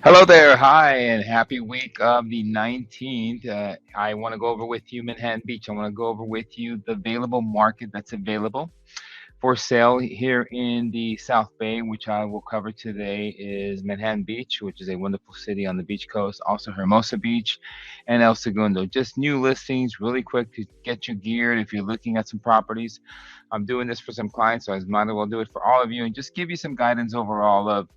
Hello there. Hi, and happy week of the 19th. I want to go over with you Manhattan Beach. I want to go over with you the available market that's available for sale here in the South Bay, which I will cover today, is Manhattan Beach, which is a wonderful city on the beach coast. Also, Hermosa Beach and El Segundo. Just new listings, really quick to get you geared if you're looking at some properties. I'm doing this for some clients, so I might as well do it for all of you and just give you some guidance overall of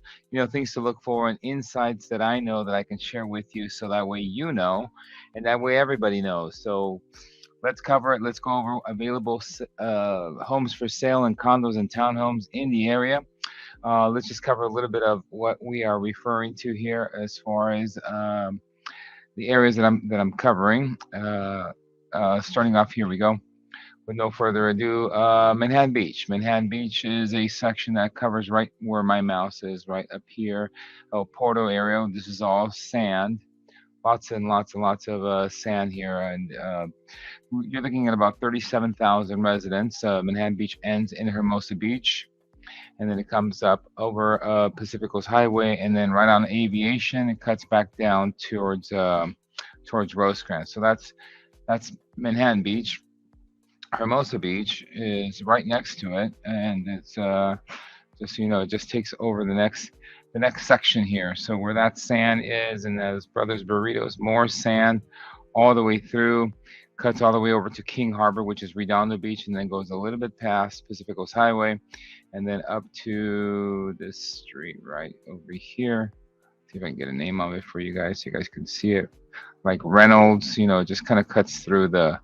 things to look for and insights that I know that I can share with you, so that way you know, and that way everybody knows. So let's cover it. Let's go over available homes for sale and condos and townhomes in the area. Let's just cover a little bit of what we are referring to here as far as the areas that I'm covering. Starting off, here we go. With no further ado, Manhattan Beach. Manhattan Beach is a section that covers right where my mouse is, right up here, El Porto area. This is all sand, lots and lots and lots of sand here, and you're looking at about 37,000 residents. Manhattan Beach ends in Hermosa Beach, and then it comes up over Pacific Coast Highway, and then right on Aviation, it cuts back down towards Rosecrans. So that's Manhattan Beach. Hermosa Beach is right next to it, and it's just so you know, it just takes over the next section here. So where that sand is, and those Brothers Burritos, more sand all the way through, cuts all the way over to King Harbor, which is Redondo Beach, and then goes a little bit past Pacific Coast Highway, and then up to this street right over here. See if I can get a name of it for you guys, so you guys can see it. Like Reynolds, just kind of cuts through the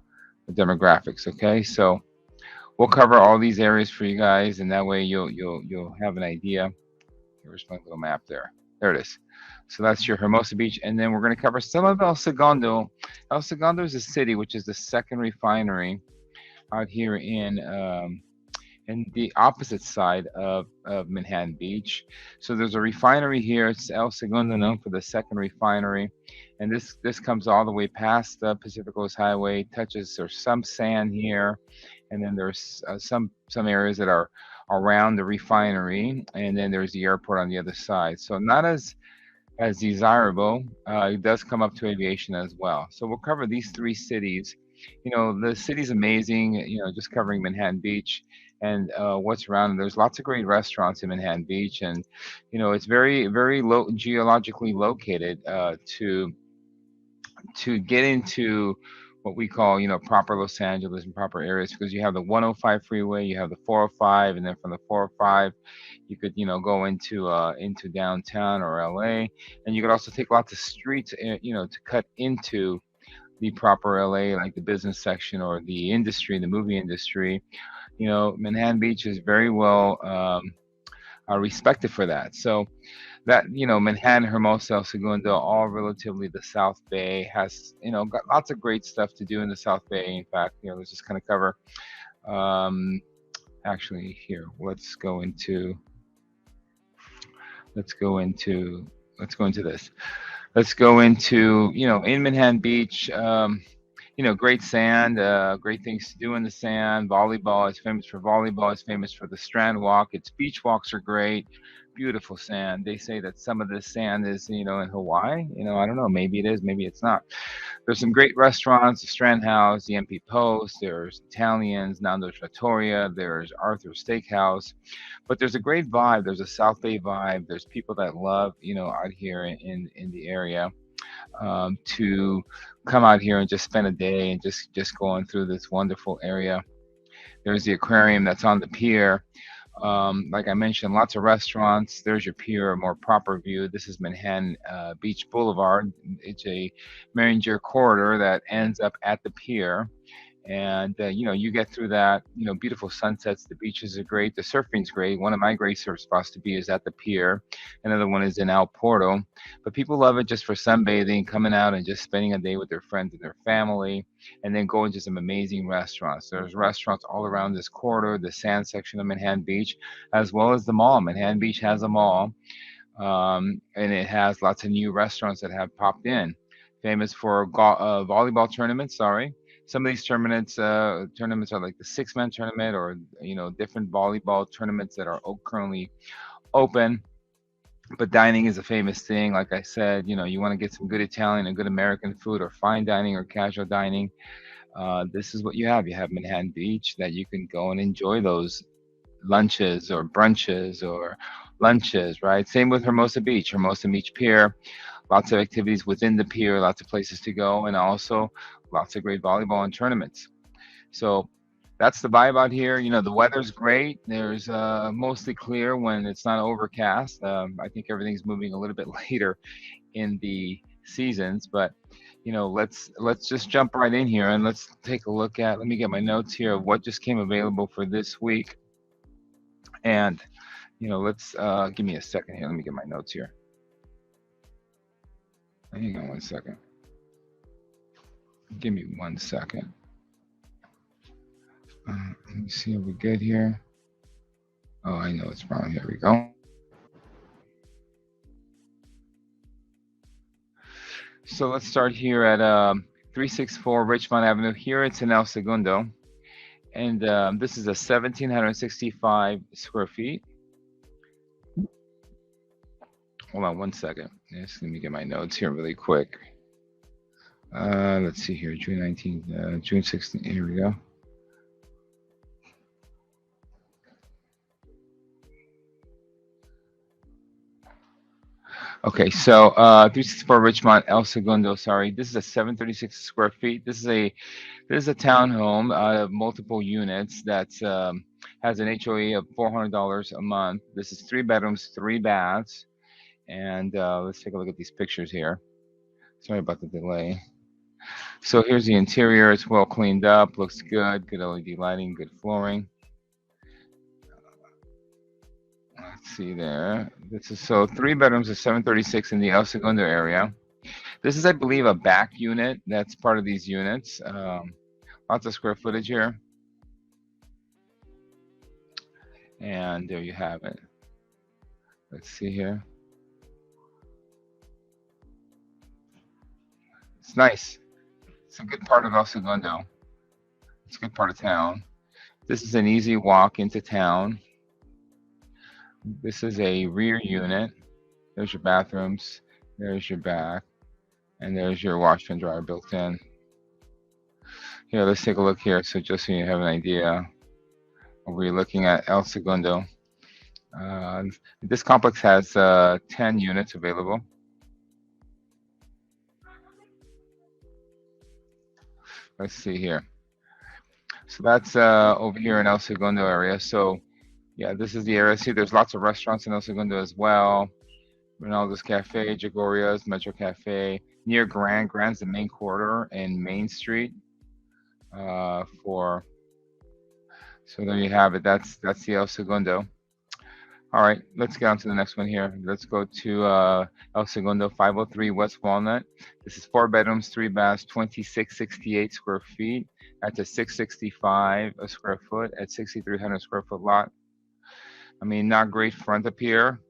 demographics. Okay, so we'll cover all these areas for you guys, and that way you'll have an idea. Here's my little map there. There it is. So that's your Hermosa Beach, and then we're going to cover some of El Segundo. El Segundo is a city which is the second refinery out here in the opposite side of Manhattan Beach. So there's a refinery here. It's El Segundo, known for the second refinery, and this comes all the way past the Pacific Coast Highway. Touches There's some sand here, and then there's some areas that are around the refinery, and then there's the airport on the other side. So not as desirable. It does come up to Aviation as well. So we'll cover these three cities. The city's amazing. Just covering Manhattan Beach and what's around. And there's lots of great restaurants in Manhattan Beach, and it's very very low geologically located to get into what we call, proper Los Angeles and proper areas, because you have the 105 freeway, you have the 405, and then from the 405, you could, go into downtown or LA, and you could also take lots of streets, to cut into the proper LA, like the business section or the industry, the movie industry. Manhattan Beach is very well respected for that. So that Manhattan, Hermosa, El Segundo, all relatively the South Bay, has got lots of great stuff to do in the South Bay. In fact, let's just kind of cover. Um, Actually, here, let's go into this. Let's go into in Manhattan Beach. Great sand, great things to do in the sand. Volleyball is famous for volleyball. It's famous for the Strand Walk. Its beach walks are great. Beautiful sand. They say that some of this sand is, in Hawaii. I don't know. Maybe it is. Maybe it's not. There's some great restaurants, the Strand House, the MP Post. There's Italians, Nando Trattoria. There's Arthur's Steakhouse. But there's a great vibe. There's a South Bay vibe. There's people that love, out here in the area, to come out here and just spend a day and just going through this wonderful area. There's the aquarium that's on the pier. Like I mentioned, lots of restaurants. There's your pier, a more proper view. This is Manhattan Beach Boulevard. It's a Marringer corridor that ends up at the pier. And you get through that. Beautiful sunsets. The beaches are great. The surfing's great. One of my great surf spots to be is at the pier. Another one is in El Porto. But people love it just for sunbathing, coming out and just spending a day with their friends and their family, and then going to some amazing restaurants. There's restaurants all around this corridor, the sand section of Manhattan Beach, as well as the mall. Manhattan Beach has a mall, and it has lots of new restaurants that have popped in. Famous for volleyball tournaments. Sorry, some of these tournaments are like the six-man tournament, or different volleyball tournaments that are currently open. But dining is a famous thing. Like I said, you want to get some good Italian and good American food, or fine dining or casual dining. This is what you have. You have Manhattan Beach that you can go and enjoy those lunches or brunches or lunches, right? Same with Hermosa Beach, Hermosa Beach Pier. Lots of activities within the pier, lots of places to go, and also lots of great volleyball and tournaments. So that's the vibe out here. The weather's great. There's mostly clear when it's not overcast. I think everything's moving a little bit later in the seasons, but let's just jump right in here and let's take a look at. Let me get my notes here of what just came available for this week, and let's give me a second here. Let me get my notes here. Hang on one second. Give me 1 second. Let me see if we're good here. Oh, I know it's wrong. Here we go. So let's start here at 364 Richmond Avenue. Here it's in El Segundo. And this is a 1,765 square feet. Hold on 1 second. Yes, let me get my notes here really quick. Let's see here, June 19th, June 16th. Here we go. Okay, so 364 Richmond, El Segundo. Sorry, this is a 736 square feet. This is a townhome, multiple units that has an HOA of $400 a month. This is 3 bedrooms, 3 baths, and let's take a look at these pictures here. Sorry about the delay. So here's the interior. It's well cleaned up, looks good. Good LED lighting, good flooring. Let's see there. This is so 3 bedrooms of 736 in the El Segundo area. This is, I believe, a back unit. That's part of these units. Lots of square footage here. And there you have it. Let's see here. It's nice. It's a good part of El Segundo. It's a good part of town. This is an easy walk into town. This is a rear unit. There's your bathrooms. There's your back. And there's your washer and dryer built in. Here, let's take a look here. So just so you have an idea, we're looking at El Segundo. This complex has 10 units available. Let's see here. So that's over here in El Segundo area. So yeah, this is the area. See, there's lots of restaurants in El Segundo as well. Ronaldo's Cafe, Jagoria's, Metro Cafe, near Grand. Grand's the main corridor in Main Street. So there you have it. That's the El Segundo. All right, let's get on to the next one here. Let's go to El Segundo, 503 West Walnut. This is 4 bedrooms, 3 baths, 2668 square feet. That's a 665 a square foot at 6,300 square foot lot. I mean, not great front up here.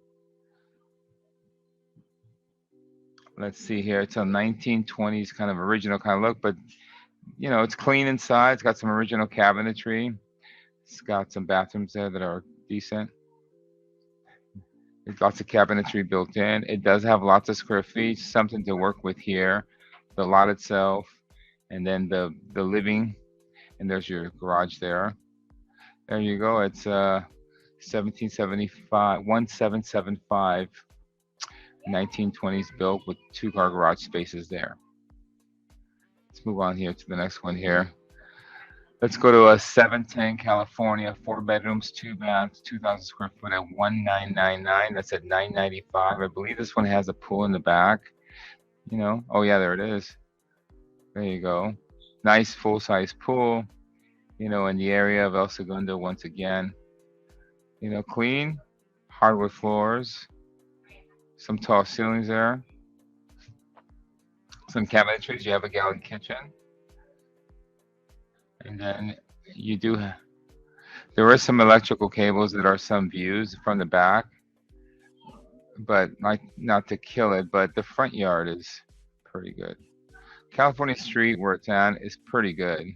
Let's see here. It's a 1920s kind of original kind of look, but it's clean inside. It's got some original cabinetry. It's got some bathrooms there that are decent. There's lots of cabinetry built in. It does have lots of square feet, something to work with here. The lot itself, and then the living, and there's your garage there. There you go. It's 1775, 1920s built with 2-car garage spaces there. Let's move on here to the next one here. Let's go to a 710 California, 4 bedrooms, 2 baths, 2,000 square foot at 1999. That's at 995. I believe this one has a pool in the back. Oh yeah, there it is. There you go. Nice full-size pool. In the area of El Segundo once again. Clean, hardwood floors, some tall ceilings there, some cabinetries. You have a galley kitchen. And then there are some electrical cables that are some views from the back, but not to kill it, but the front yard is pretty good. California Street, where it's at, is pretty good.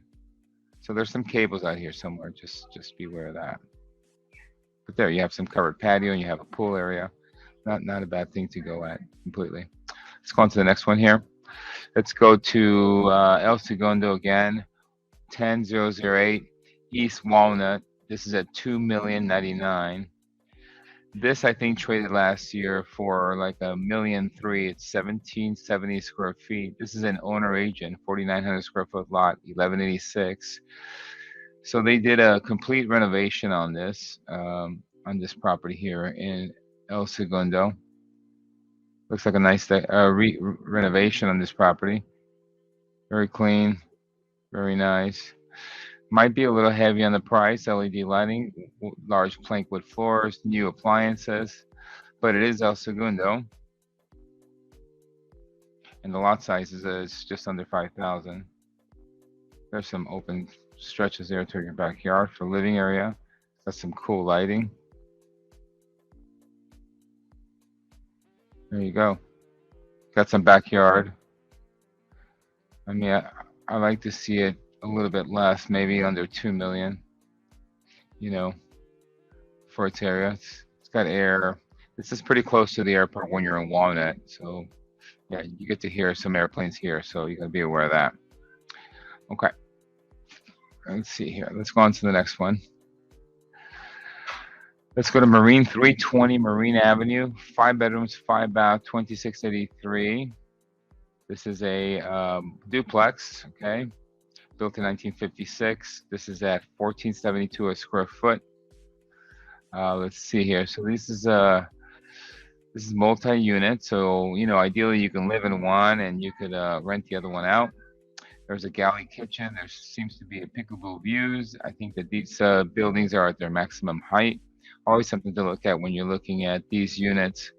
So there's some cables out here somewhere. Just beware of that. But there you have some covered patio and you have a pool area. Not a bad thing to go at completely. Let's go on to the next one here. Let's go to El Segundo again, 10008 East Walnut. This is at 2,000,099. This I think traded last year for like $1,300,000. It's 1770 square feet. This is an owner agent, 4,900 square foot lot, 1186. So they did a complete renovation on this property here in El Segundo. Looks like a nice renovation on this property. Very clean, very nice. Might be a little heavy on the price. LED lighting, large plank wood floors, new appliances, but it is El Segundo, and the lot size is just under 5,000. There's some open stretches there to your backyard for living area. That's some cool lighting. There you go. Got some backyard. I mean, I like to see it a little bit less, maybe under 2 million, you know, for its area. It's got air. This is pretty close to the airport when you're in Walnut. So yeah, you get to hear some airplanes here. So you gotta be aware of that. Okay. Let's see here. Let's go on to the next one. Let's go to Marine 320 Marine Avenue, 5 bedrooms, 5 bath, 2683. This is a duplex, okay, built in 1956. This is at 1472 a square foot. Let's see here. So this is multi-unit. So ideally you can live in one and you could rent the other one out. There's a galley kitchen. There seems to be a peekaboo views. I think that these buildings are at their maximum height. Always something to look at when you're looking at these units.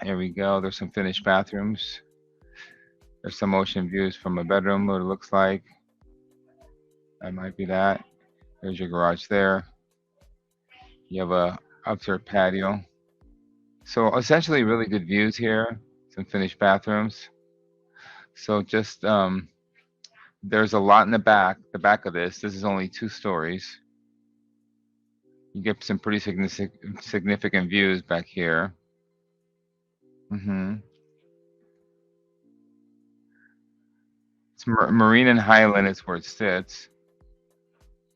Here we go. There's some finished bathrooms. There's some ocean views from a bedroom, what it looks like. That might be that. There's your garage there. You have a upstairs patio. So essentially really good views here. Some finished bathrooms. So just there's a lot in the back of this. This is only 2 stories. You get some pretty significant views back here. It's Marine and Highland is where it sits.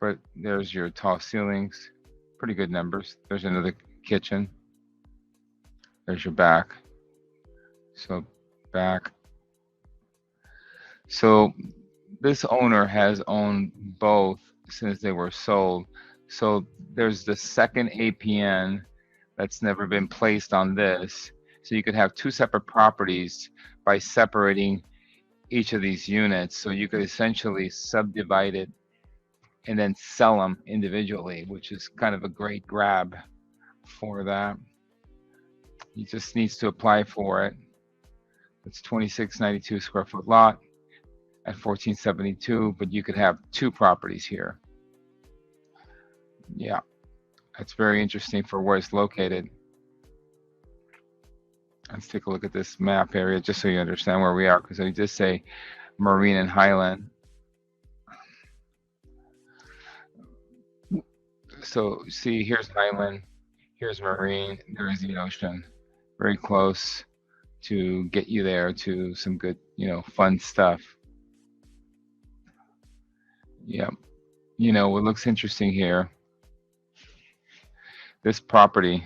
But there's your tall ceilings. Pretty good numbers. There's another kitchen. There's your back. So back. So this owner has owned both since they were sold. So there's the second APN that's never been placed on this. So you could have 2 separate properties by separating each of these units. So you could essentially subdivide it and then sell them individually, which is kind of a great grab for that. He just needs to apply for it. It's 2692 square foot lot at 1472, but you could have 2 properties here. Yeah, that's very interesting for where it's located. Let's take a look at this map area just so you understand where we are, because I just say Marine and Highland. So see, here's Highland, here's Marine, there's the ocean. Very close to get you there to some good, fun stuff. Yeah, what looks interesting here, this property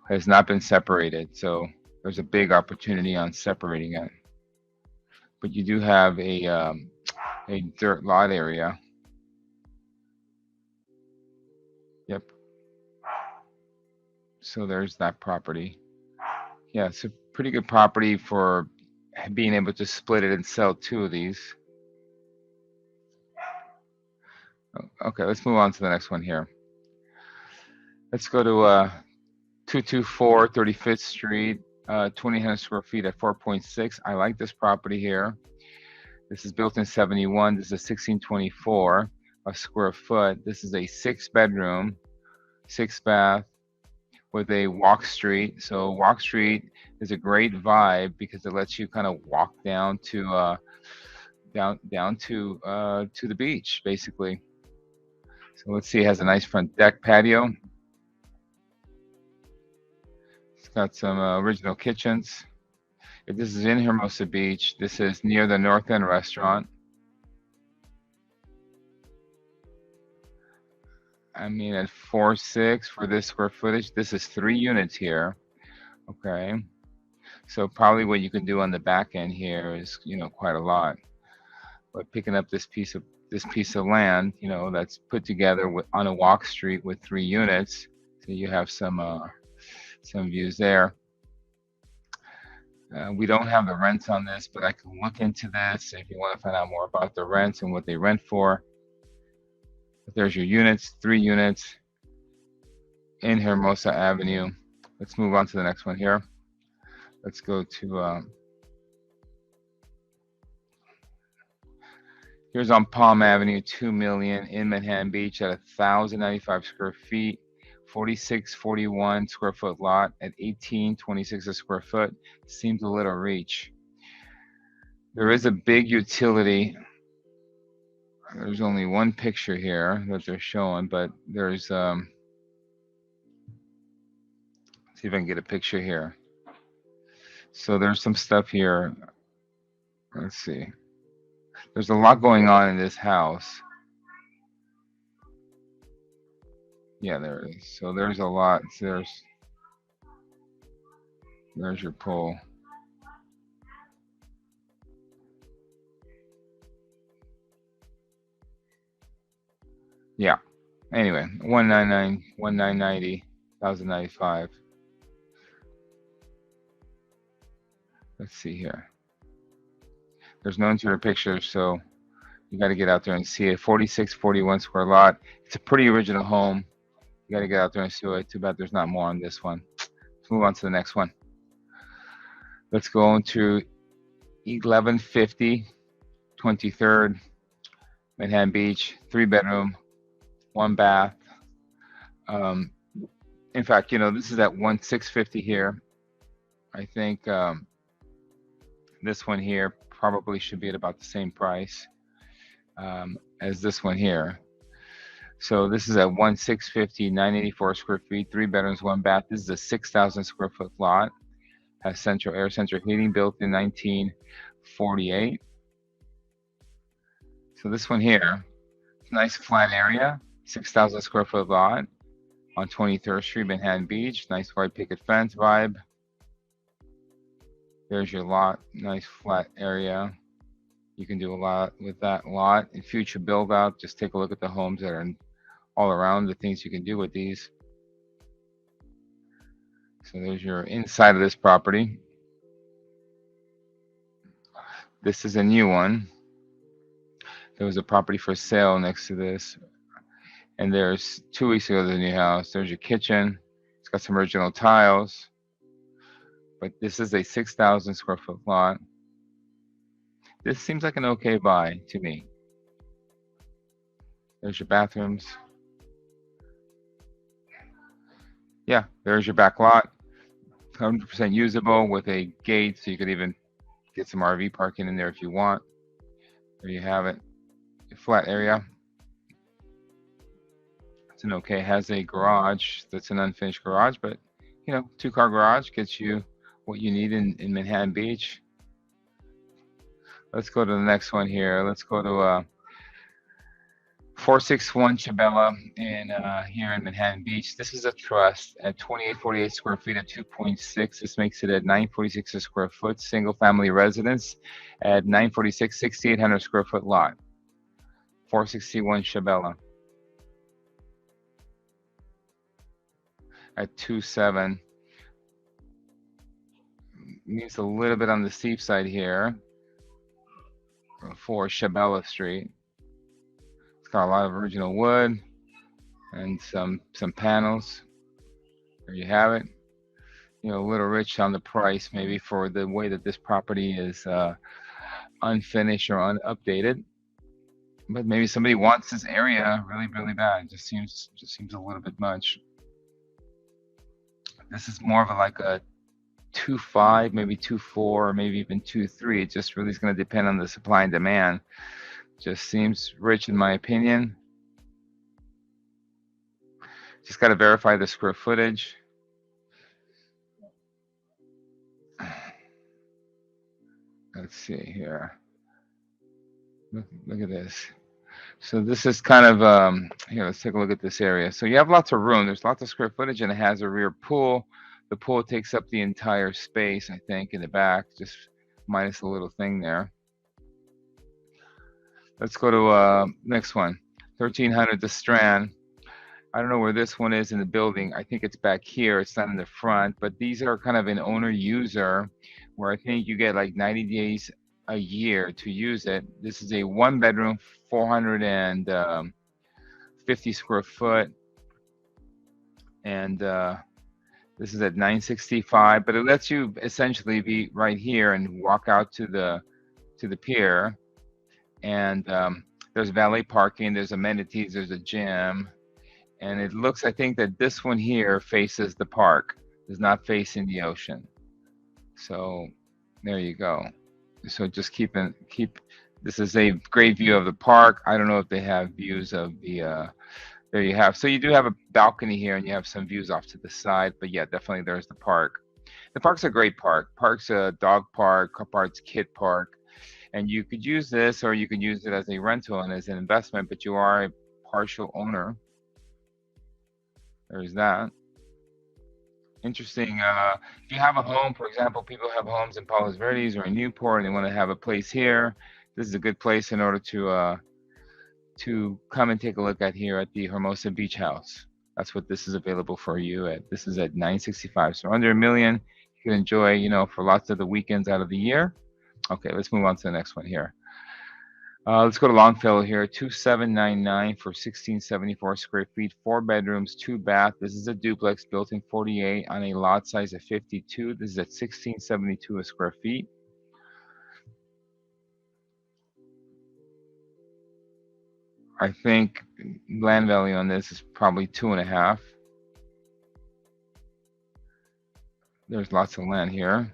has not been separated, so there's a big opportunity on separating it. But you do have a dirt lot area. Yep. So there's that property. Yeah, it's a pretty good property for being able to split it and sell 2 of these. Okay, let's move on to the next one here. Let's go to 224 35th Street, 2,000 square feet at 4.6. I like this property here. This is built in 71. This is 1624 a square foot. This is a 6 bedroom, 6 bath with a walk street. So walk street is a great vibe because it lets you kind of walk down to down to the beach, basically. So let's see, it has a nice front deck patio. got some original kitchens. This is in Hermosa Beach. This is near the North End restaurant. I mean, at 4.6 for this square footage, this is 3 units here. Okay, so probably what you can do on the back end here is, quite a lot. But picking up this piece of land, that's put together on a walk street with 3 units, so you have some views there. We don't have the rents on this, but I can look into this if you want to find out more about the rents and what they rent for. But there's your units, 3 units in Hermosa Avenue. Let's move on to the next one here. Let's go to, here's on Palm Avenue, 2 million in Manhattan Beach at 1,095 square feet, 4641 square foot lot at 1826 a square foot. Seems a little reach. There is a big utility. There's only one picture here that they're showing, but there's, see if I can get a picture here. So there's some stuff here. Let's see. There's a lot going on in this house. Yeah, there it is. So there's a lot. There's your pole. Yeah. Anyway, 199, 1990, 1095. Let's see here. There's no interior pictures, so you got to get out there and see it. 4641 square lot. It's a pretty original home. You got to get out there and see it. Too bad there's not more on this one. Let's move on to the next one. Let's go into 1150 23rd Manhattan Beach, 3-bedroom, 1 bath. In fact, this is at 1,650 here. I think this one here probably should be at about the same price as this one here. So this is at 1,650, 984 square feet, 3 bedrooms, 1 bath. This is a 6,000 square foot lot. Has central air, central heating, built in 1948. So this one here, nice flat area, 6,000 square foot lot on 23rd Street, Manhattan Beach. Nice white picket fence vibe. There's your lot, nice flat area. You can do a lot with that lot. In future build out, just take a look at the homes that are all around, the things you can do with these. So there's your inside of this property. This is a new one. There was a property for sale next to this. And there's 2 weeks ago, the new house. There's your kitchen. It's got some original tiles. But this is a 6,000 square foot lot. This seems like an okay buy to me. There's your bathrooms. Yeah, there's your back lot. 100% usable with a gate, so you could even get some RV parking in there if you want. There you have it. A flat area. It's an okay. Has a garage that's an unfinished garage, but 2-car garage gets you what you need in Manhattan Beach. Let's go to the next one here. Let's go to 461 Chabela here in Manhattan Beach. This is a trust at 2848 square feet at 2.6. This makes it at 946 a square foot, single family residence at 946, 6,800 square foot lot. 461 Chabela at 2.7. Means a little bit on the steep side here for Chabela Street. It's got a lot of original wood and some panels. There you have it. A little rich on the price maybe for the way that this property is unfinished or unupdated. But maybe somebody wants this area really, really bad. It just seems a little bit much. This is more of like a 2.5, maybe 2.4, or maybe even 2.3. It just really is going to depend on the supply and demand. Just seems rich in my opinion. Just got to verify the square footage. let's see here. Look at this. So this is kind of here. Let's take a look at this area. So you have lots of room. There's lots of square footage, and it has a rear pool. The pool takes up the entire space, I think, in the back, just minus a little thing there. Let's go to next one. 1300 The Strand. I don't know where this one is in the building. I think it's back here. It's not in the front, but these are kind of an owner user, where I think you get like 90 days a year to use it. This is a 1 bedroom, 450 square foot, and this is at 965. But it lets you essentially be right here and walk out to the pier, and there's valet parking, there's amenities, there's a gym, and it looks, I think that this one here faces the park, is not facing the ocean. So there you go. So just keep, this is a great view of the park. I don't know if they have views of the, there you have. So you do have a balcony here, and you have some views off to the side, but yeah, definitely there's the park. The park's a great park. Park's a dog park, park's kid park, and you could use this, or you could use it as a rental and as an investment, but you are a partial owner. There's that. Interesting. If you have a home, for example, people have homes in Palos Verdes or in Newport, and they want to have a place here. This is a good place in order to come and take a look at here at the Hermosa Beach House. That's what this is available for you at. This is at 965. So under $1 million, you can enjoy, you know, for lots of the weekends out of the year. Okay, let's move on to the next one here. Let's go to Longfellow here, 2799 for 1674 square feet, 4 bedrooms, 2 bath. This is a duplex built in 48 on a lot size of 52. This is at 1672 a square feet. I think land value on this is probably 2.5. There's lots of land here.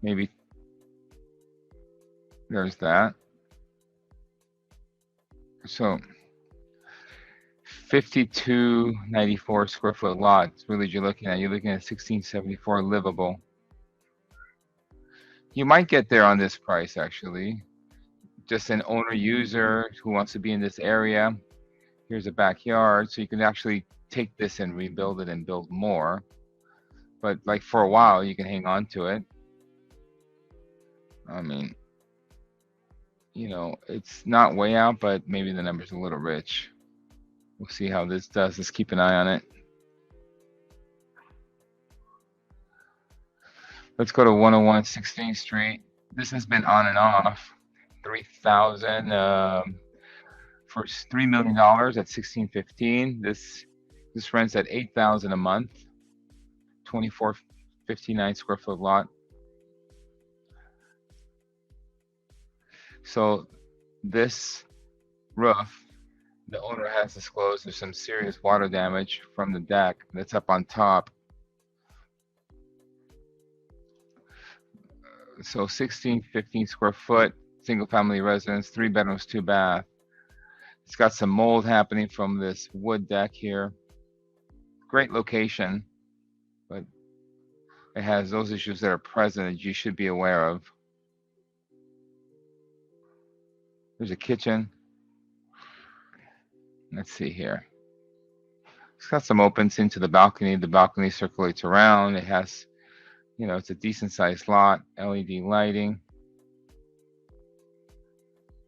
Maybe there's that. So 5294 square foot lot. It's really you're looking at 1674 livable. You might get there on this price actually. Just an owner user who wants to be in this area. Here's a backyard, so you can actually take this and rebuild it and build more. But like for a while, you can hang on to it. I mean, you know, it's not way out, but maybe the number's a little rich. We'll see how this does. Let's keep an eye on it. Let's go to 101 16th Street. This has been on and off. 3,000 for $3 million at 1615. This rents at 8,000 a month. 2459 square foot lot. So this roof, the owner has disclosed there's some serious water damage from the deck that's up on top. So 1615 square foot, single family residence, 3 bedrooms, 2 bath. It's got some mold happening from this wood deck here. Great location, but it has those issues that are present that you should be aware of. There's a kitchen. Let's see here. It's got some opens into the balcony. The balcony circulates around. It has, you know, it's a decent sized lot, LED lighting.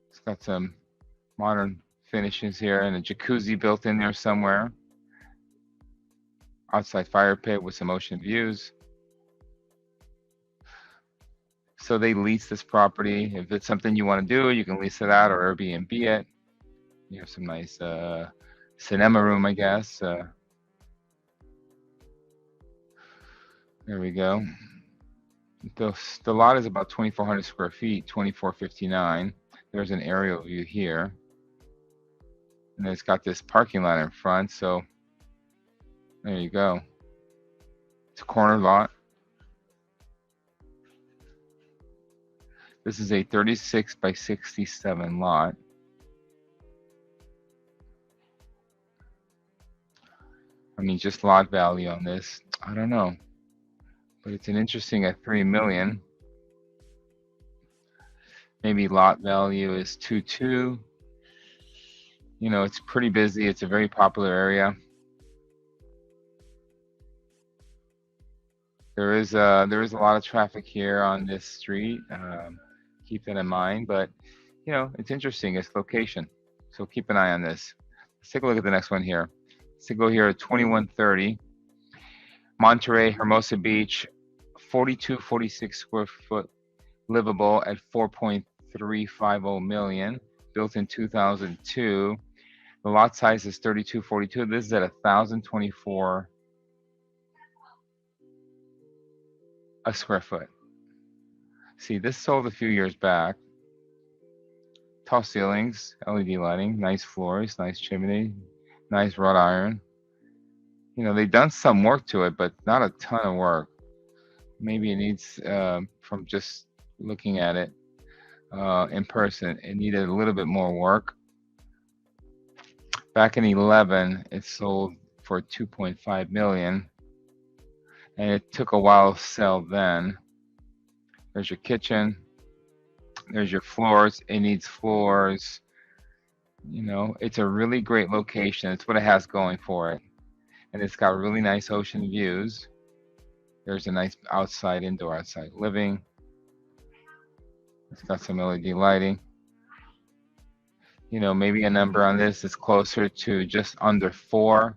It's got some modern finishes here and a jacuzzi built in there somewhere. Outside fire pit with some ocean views. So they lease this property. If it's something you want to do, you can lease it out or Airbnb it. You have some nice cinema room, I guess. There we go. The lot is about 2,400 square feet, 2,459. There's an aerial view here. And it's got this parking lot in front, so there you go. It's a corner lot. This is a 36 by 67 lot. I mean, just lot value on this, I don't know. but it's an interesting at 3 million. Maybe lot value is 2.2. You know, it's pretty busy. It's a very popular area. There is a lot of traffic here on this street. Keep that in mind. But you know, it's interesting. It's location, so keep an eye on this. Let's take a look at the next one here. Let's go here at 2130 Monterey Hermosa Beach, 4246 square foot, livable at 4.350 million, built in 2002. The lot size is 3242. This is at 1,024 a square foot. See, this sold a few years back. Tall ceilings, LED lighting, nice floors, nice chimney, nice wrought iron. You know, they've done some work to it, but not a ton of work. Maybe it needs, from just looking at it in person, it needed a little bit more work. Back in 11, it sold for 2.5 million, and it took a while to sell then. There's your kitchen. There's your floors. It needs floors. You know, it's a really great location. It's what it has going for it. And it's got really nice ocean views. There's a nice outside, indoor, outside living. It's got some LED lighting. You know, maybe a number on this is closer to just under 4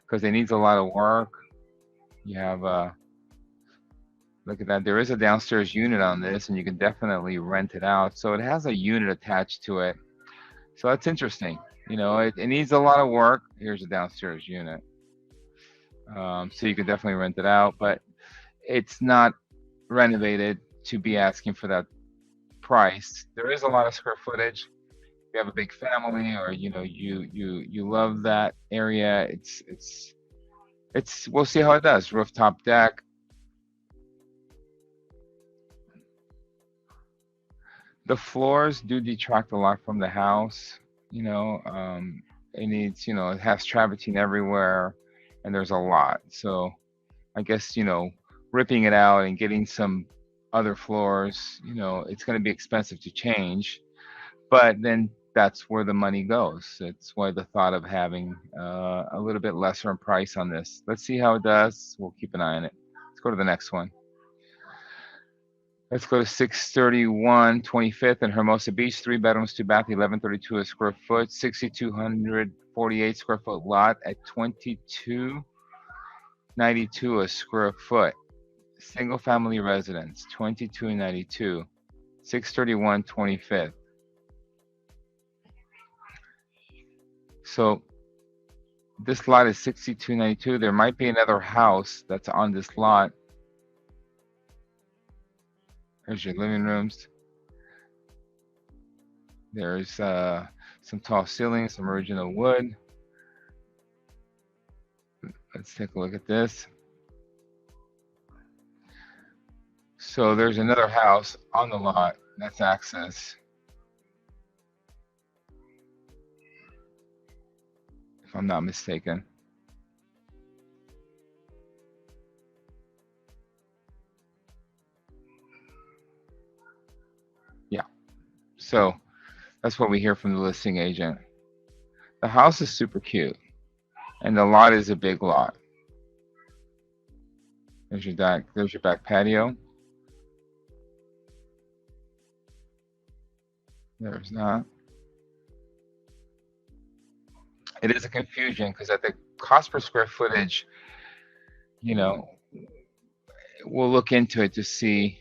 because it needs a lot of work. You have look at that. There is a downstairs unit on this, and you can definitely rent it out. So it has a unit attached to it. So that's interesting. You know, it needs a lot of work. Here's a downstairs unit. So you can definitely rent it out, but it's not renovated to be asking for that price. There is a lot of square footage. If you have a big family, or you know, you love that area, it's we'll see how it does. Rooftop deck. The floors do detract a lot from the house. You know, it needs, you know, it has travertine everywhere, and there's a lot. So I guess, you know, ripping it out and getting some other floors, you know, it's going to be expensive to change. But then that's where the money goes. It's why the thought of having a little bit lesser in price on this. Let's see how it does. We'll keep an eye on it. Let's go to the next one. Let's go to 631 25th in Hermosa Beach, 3 bedrooms, 2 bath, 1132 a square foot, 6,248 square foot lot at 2292 a square foot. Single family residence, 2292, 631 25th. So this lot is 6292. There might be another house that's on this lot. There's your living rooms. There's some tall ceilings, some original wood. Let's take a look at this. So there's another house on the lot. That's access. If I'm not mistaken. Yeah. So that's what we hear from the listing agent. The house is super cute, and the lot is a big lot. There's your deck. There's your back patio. There's not. It is a confusion because at the cost per square footage, you know, we'll look into it to see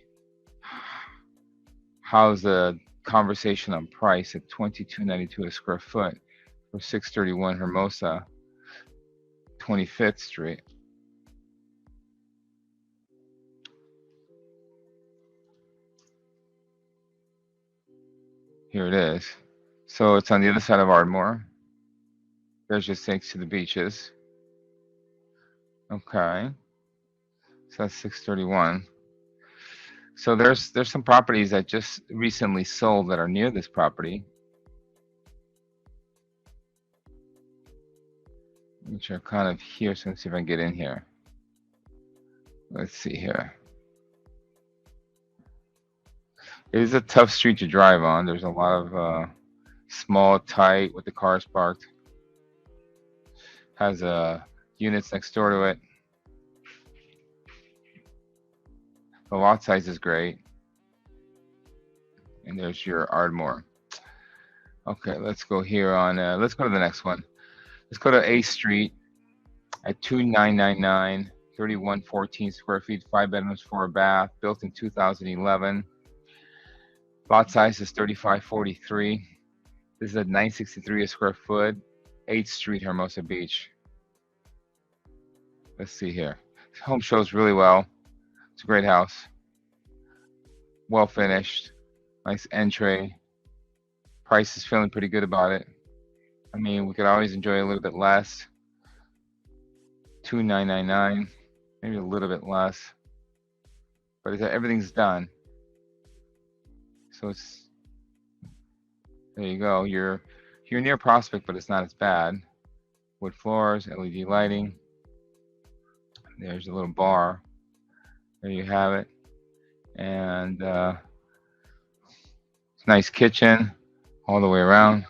how's the conversation on price at 2292 a square foot for 631 Hermosa, 25th Street. Here it is. So it's on the other side of Ardmore. There's just thanks to the beaches. Okay. So that's 631. So there's some properties that just recently sold that are near this property, which are kind of here. So let's see if I can get in here. Let's see here. It is a tough street to drive on. There's a lot of small, tight, with the cars parked. Has units next door to it. The lot size is great. And there's your Ardmore. Okay, let's go here on. Let's go to the next one. Let's go to A Street at 2999, 3114 square feet, 5 bedrooms, 4 bath, built in 2011. Lot size is 3543. This is at 963 a square foot, 8th Street, Hermosa Beach. Let's see here. This home shows really well. It's a great house. Well finished. Nice entry. Price is feeling pretty good about it. I mean, we could always enjoy a little bit less. 2999, maybe a little bit less. But everything's done. So it's, there you go. You're near Prospect, but it's not as bad. Wood floors, LED lighting. There's a little bar. There you have it. And nice kitchen all the way around.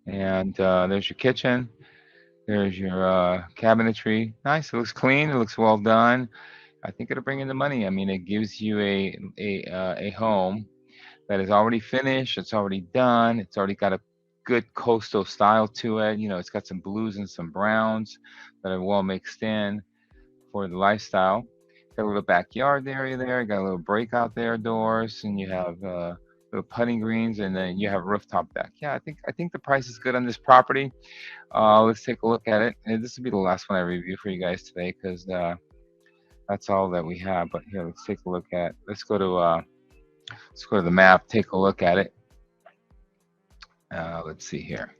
And there's your kitchen. There's your cabinetry. Nice. It looks clean. It looks well done. I think it'll bring in the money. I mean, it gives you a home that is already finished. It's already done. It's already got a good coastal style to it. You know, it's got some blues and some browns that are well mixed in for the lifestyle. Got a little backyard area there. Got a little breakout there doors, and you have little putting greens, and then you have rooftop deck. Yeah, I think the price is good on this property. Let's take a look at it. And this will be the last one I review for you guys today, because that's all that we have. But here, let's take a look at. Let's go to the map. Take a look at it. Let's see here.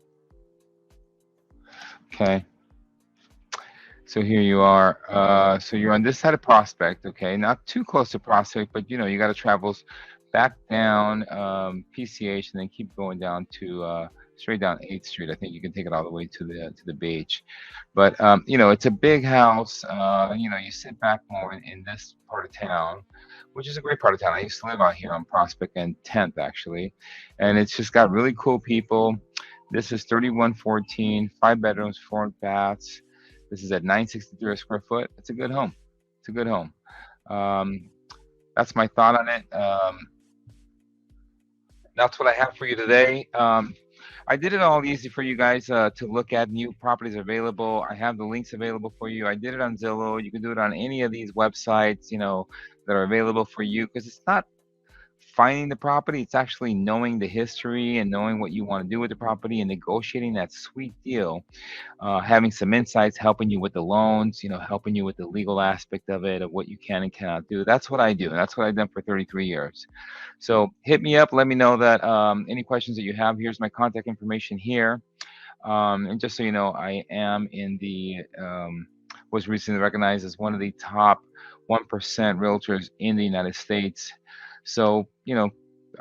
Okay. So here you are. So you're on this side of Prospect, okay? Not too close to Prospect, but you know you got to travel back down PCH and then keep going down to straight down 8th Street. I think you can take it all the way to the beach. But you know, it's a big house. You know, you sit back more in this part of town, which is a great part of town. I used to live out here on Prospect and 10th actually, and it's just got really cool people. This is 3114, 5 bedrooms, 4 baths. This is at 963 a square foot. It's a good home. It's a good home. That's my thought on it. That's what I have for you today. I did it all easy for you guys to look at new properties available. I have the links available for you. I did it on Zillow. You can do it on any of these websites, you know, that are available for you, because it's not finding the property. It's actually knowing the history and knowing what you want to do with the property and negotiating that sweet deal. Having some insights, helping you with the loans, you know, helping you with the legal aspect of it, of what you can and cannot do. That's what I do, and that's what I've done for 33 years. So hit me up. Let me know that any questions that you have. Here's my contact information here. And just so you know, I am in the was recently recognized as one of the top 1% realtors in the United States. So, you know,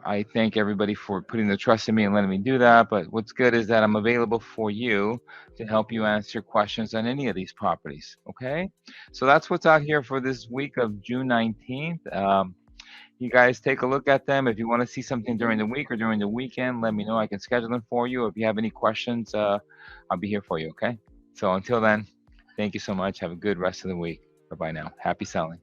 I thank everybody for putting the trust in me and letting me do that. But what's good is that I'm available for you to help you answer questions on any of these properties. Okay. So that's what's out here for this week of June 19th. You guys take a look at them. If you want to see something during the week or during the weekend, let me know. I can schedule them for you. If you have any questions, I'll be here for you. Okay. So until then, thank you so much. Have a good rest of the week. Bye bye now. Happy selling.